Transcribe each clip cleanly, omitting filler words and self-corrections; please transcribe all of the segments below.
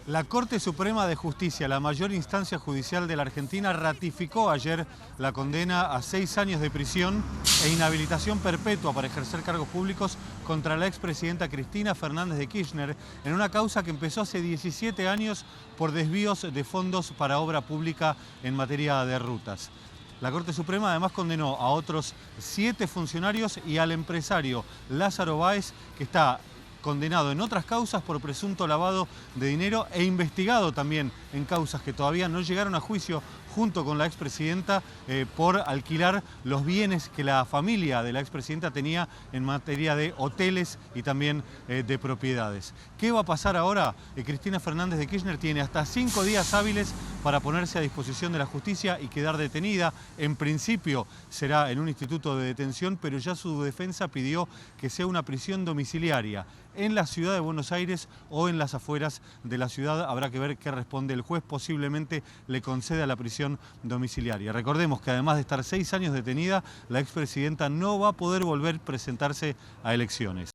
La Corte Suprema de Justicia, la mayor instancia judicial de la Argentina, ratificó ayer la condena a 6 años de prisión e inhabilitación perpetua para ejercer cargos públicos contra la expresidenta Cristina Fernández de Kirchner en una causa que empezó hace 17 años por desvíos de fondos para obra pública en materia de rutas. La Corte Suprema además condenó a otros 7 funcionarios y al empresario Lázaro Báez, que está condenado en otras causas por presunto lavado de dinero e investigado también en causas que todavía no llegaron a juicio junto con la expresidenta por alquilar los bienes que la familia de la expresidenta tenía en materia de hoteles y también de propiedades. ¿Qué va a pasar ahora? Cristina Fernández de Kirchner tiene hasta 5 días hábiles para ponerse a disposición de la justicia y quedar detenida. En principio será en un instituto de detención, pero ya su defensa pidió que sea una prisión domiciliaria en la ciudad de Buenos Aires o en las afueras de la ciudad. Habrá que ver qué responde el juez. Posiblemente le conceda la prisión domiciliaria. Recordemos que además de estar 6 años detenida, la expresidenta no va a poder volver a presentarse a elecciones.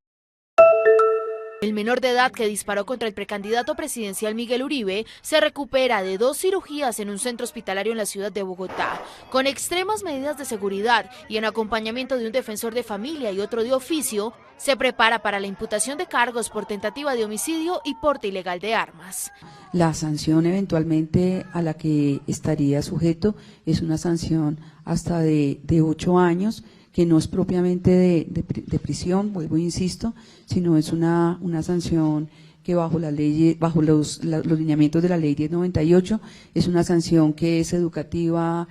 El menor de edad que disparó contra el precandidato presidencial Miguel Uribe se recupera de 2 cirugías en un centro hospitalario en la ciudad de Bogotá. Con extremas medidas de seguridad y en acompañamiento de un defensor de familia y otro de oficio, se prepara para la imputación de cargos por tentativa de homicidio y porte ilegal de armas. La sanción eventualmente a la que estaría sujeto es una sanción hasta de 8 años, que no es propiamente de prisión, vuelvo e insisto, sino es una sanción que bajo la ley, bajo los lineamientos de la ley 1098, es una sanción que es educativa,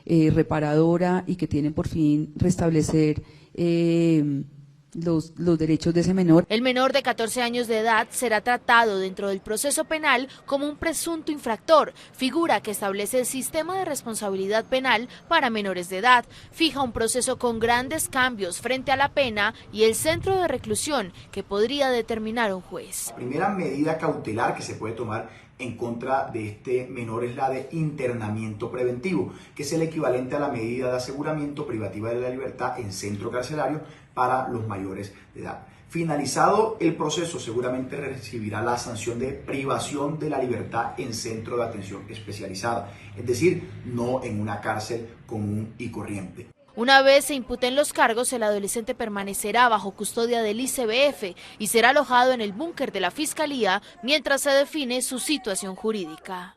reparadora y que tiene por fin restablecer los derechos de ese menor. El menor de 14 años de edad será tratado dentro del proceso penal como un presunto infractor, figura que establece el sistema de responsabilidad penal para menores de edad, fija un proceso con grandes cambios frente a la pena y el centro de reclusión que podría determinar un juez. La primera medida cautelar que se puede tomar en contra de este menor es la de internamiento preventivo, que es el equivalente a la medida de aseguramiento privativa de la libertad en centro carcelario para los mayores de edad. Finalizado el proceso, seguramente recibirá la sanción de privación de la libertad en centro de atención especializada, es decir, no en una cárcel común y corriente. Una vez se imputen los cargos, el adolescente permanecerá bajo custodia del ICBF y será alojado en el búnker de la Fiscalía mientras se define su situación jurídica.